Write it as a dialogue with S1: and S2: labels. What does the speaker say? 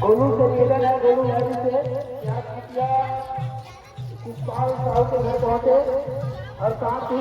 S1: गोलू से निवेदन है, गोलू भाई से कि आप कृपया इस साहु के घर पहुंचे और साथ ही